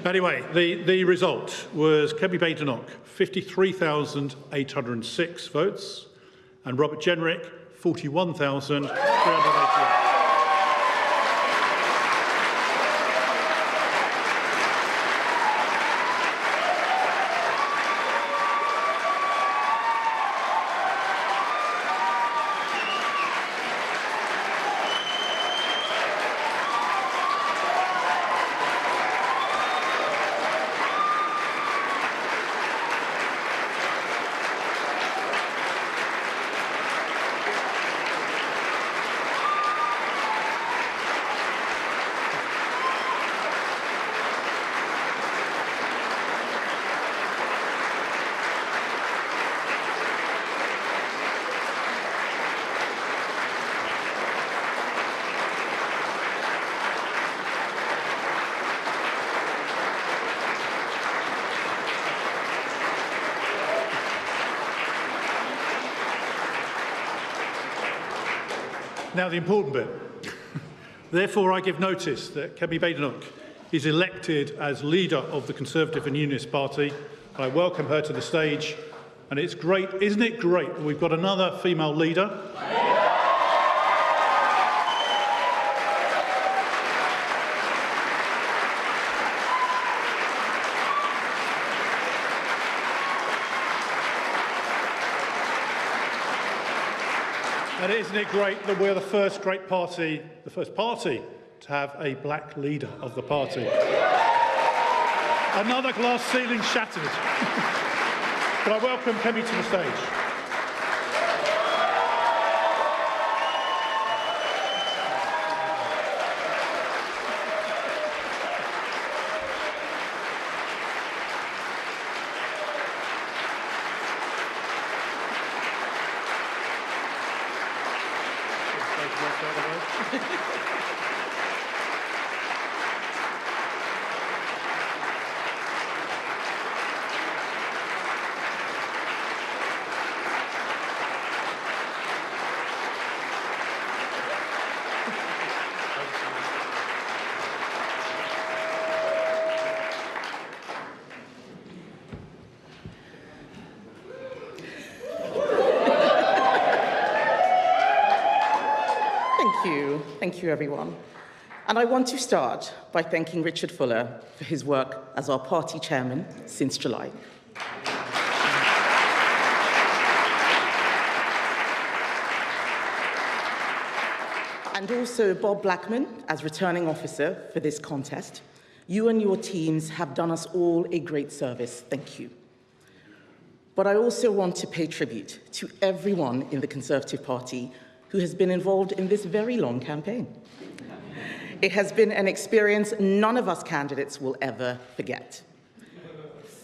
Anyway, the result was Kemi Badenoch, 53,806 votes, and Robert Jenrick, 41,388. Now the important bit. Therefore, I give notice that Kemi Badenoch is elected as leader of the Conservative and Unionist Party. I welcome her to the stage, and it's great, isn't it great that we've got another female leader? And isn't it great that we're the first party to have a black leader of the party? Another glass ceiling shattered. But I welcome Kemi to the stage. Thank you, everyone. And I want to start by thanking Richard Fuller for his work as our party chairman since July. And also Bob Blackman as returning officer for this contest. You and your teams have done us all a great service. Thank you. But I also want to pay tribute to everyone in the Conservative Party who has been involved in this very long campaign. It has been an experience none of us candidates will ever forget.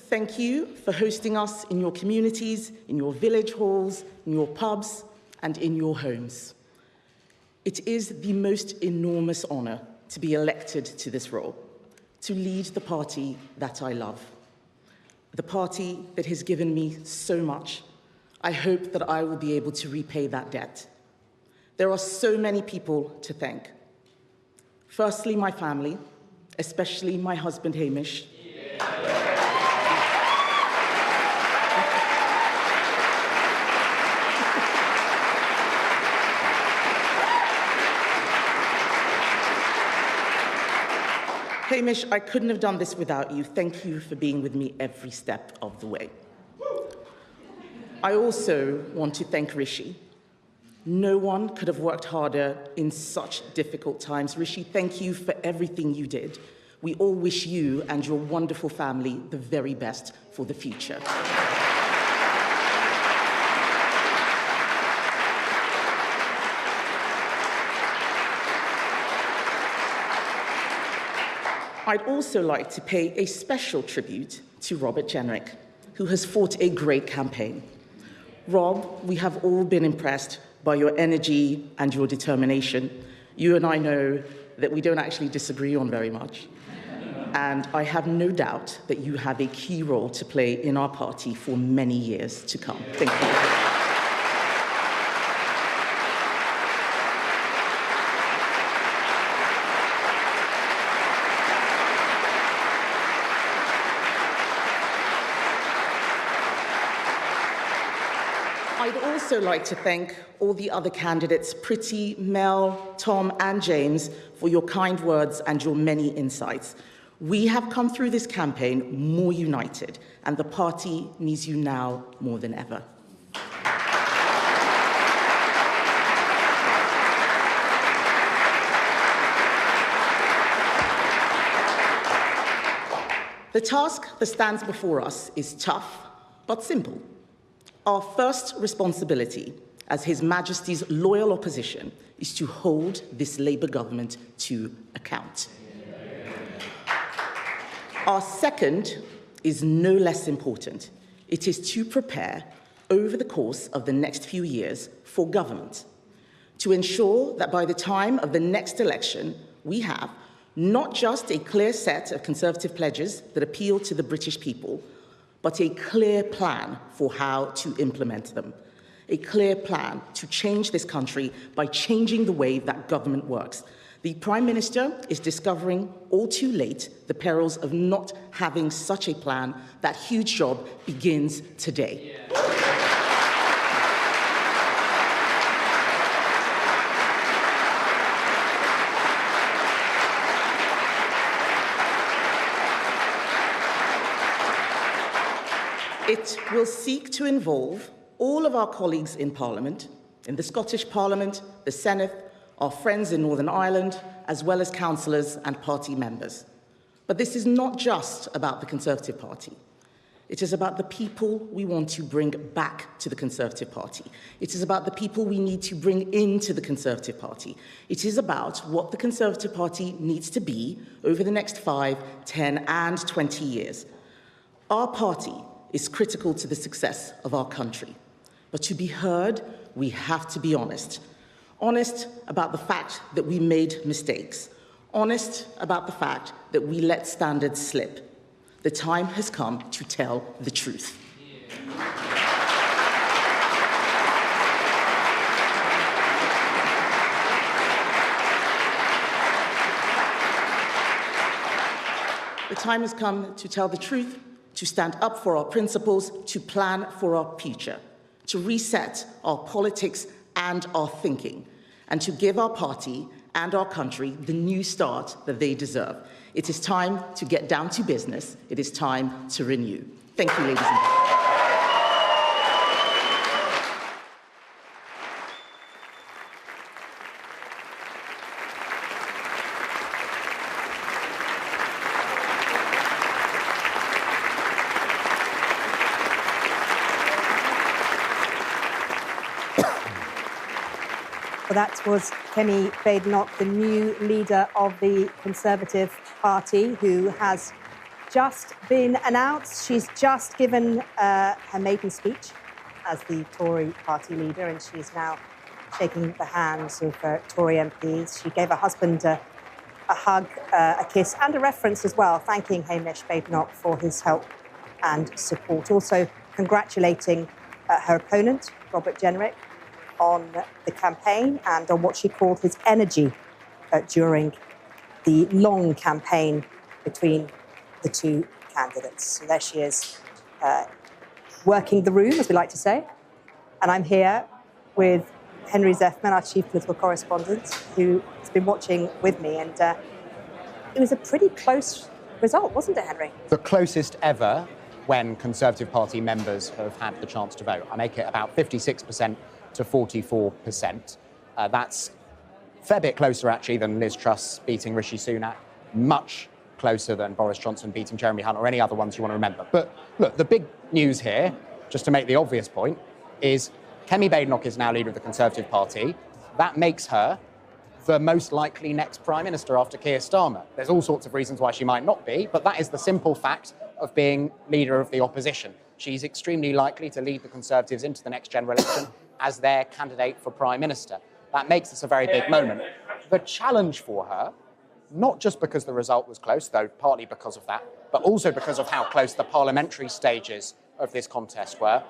Thank you for hosting us in your communities, in your village halls, in your pubs, and in your homes. It is the most enormous honor to be elected to this role, to lead the party that I love, the party that has given me so much. I hope that I will be able to repay that debt. There are so many people to thank. Firstly, my family, especially my husband, Hamish. Hamish, I couldn't have done this without you. Thank you for being with me every step of the way. I also want to thank Rishi. No one could have worked harder in such difficult times. Rishi, thank you for everything you did. We all wish you and your wonderful family the very best for the future. I'd also like to pay a special tribute to Robert Jenrick, who has fought a great campaign. Rob, we have all been impressed by your energy and your determination. You and I know that we don't actually disagree on very much. And I have no doubt that you have a key role to play in our party for many years to come. Thank you. I'd also like to thank all the other candidates, Priti, Mel, Tom, and James, for your kind words and your many insights. We have come through this campaign more united, and the party needs you now more than ever. The task that stands before us is tough, but simple. Our first responsibility as His Majesty's loyal opposition is to hold this Labour government to account. Our second is no less important. It is to prepare over the course of the next few years for government, to ensure that by the time of the next election, we have not just a clear set of Conservative pledges that appeal to the British people, but a clear plan for how to implement them. A clear plan to change this country by changing the way that government works. The Prime Minister is discovering all too late the perils of not having such a plan. That huge job begins today. It will seek to involve all of our colleagues in Parliament, in the Scottish Parliament, the Senate, our friends in Northern Ireland, as well as councillors and party members. But this is not just about the Conservative Party. It is about the people we want to bring back to the Conservative Party. It is about the people we need to bring into the Conservative Party. It is about what the Conservative Party needs to be over the next 5, 10, and 20 years. Our party is critical to the success of our country. But to be heard, we have to be honest. Honest about the fact that we made mistakes. Honest about the fact that we let standards slip. The time has come to tell the truth. The time has come to tell the truth, to stand up for our principles, to plan for our future, to reset our politics and our thinking, and to give our party and our country the new start that they deserve. It is time to get down to business. It is time to renew. Thank you, ladies and gentlemen. Well, that was Kemi Badenoch, the new leader of the Conservative Party, who has just been announced. She's just given her maiden speech as the Tory party leader, and she's now shaking the hands of Tory MPs. She gave her husband a hug, a kiss, and a reference as well, thanking Hamish Badenoch for his help and support. Also congratulating her opponent, Robert Jenrick, on the campaign and on what she called his energy during the long campaign between the two candidates. So there she is, working the room, as we like to say. And I'm here with Henry Zeffman, our chief political correspondent, who has been watching with me. And it was a pretty close result, wasn't it, Henry? The closest ever when Conservative Party members have had the chance to vote. I make it about 56% to 44%. That's a fair bit closer, actually, than Liz Truss beating Rishi Sunak, much closer than Boris Johnson beating Jeremy Hunt or any other ones you want to remember. But look, the big news here, just to make the obvious point, is Kemi Badenoch is now leader of the Conservative Party. That makes her the most likely next Prime Minister after Keir Starmer. There's all sorts of reasons why she might not be, but that is the simple fact of being leader of the opposition. She's extremely likely to lead the Conservatives into the next general election as their candidate for Prime Minister. That makes this a very big moment. The challenge for her, not just because the result was close, though partly because of that, but also because of how close the parliamentary stages of this contest were,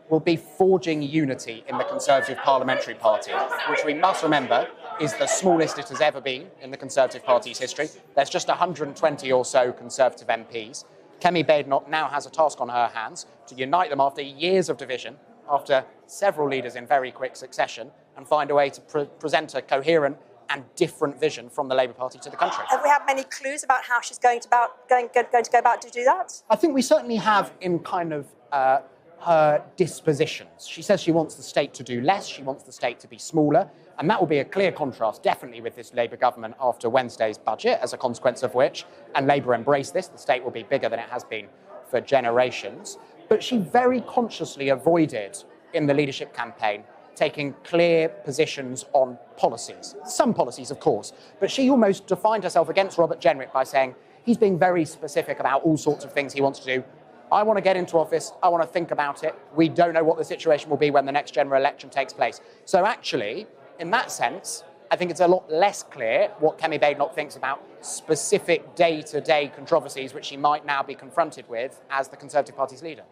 will be forging unity in the Conservative Parliamentary Party, which we must remember is the smallest it has ever been in the Conservative Party's history. There's just 120 or so Conservative MPs. Kemi Badenoch now has a task on her hands to unite them after years of division, after several leaders in very quick succession and find a way to present a coherent and different vision from the Labour Party to the country. Have we had many clues about how she's going to go about to do that? I think we certainly have in kind of her dispositions. She says she wants the state to do less, she wants the state to be smaller, and that will be a clear contrast, definitely, with this Labour government after Wednesday's budget, as a consequence of which, and Labour embraced this, the state will be bigger than it has been for generations. But she very consciously avoided, in the leadership campaign, taking clear positions on policies. Some policies, of course, but she almost defined herself against Robert Jenrick by saying he's being very specific about all sorts of things he wants to do. I want to get into office, I want to think about it. We don't know what the situation will be when the next general election takes place. So actually, in that sense, I think it's a lot less clear what Kemi Badenoch thinks about specific day-to-day controversies which she might now be confronted with as the Conservative Party's leader.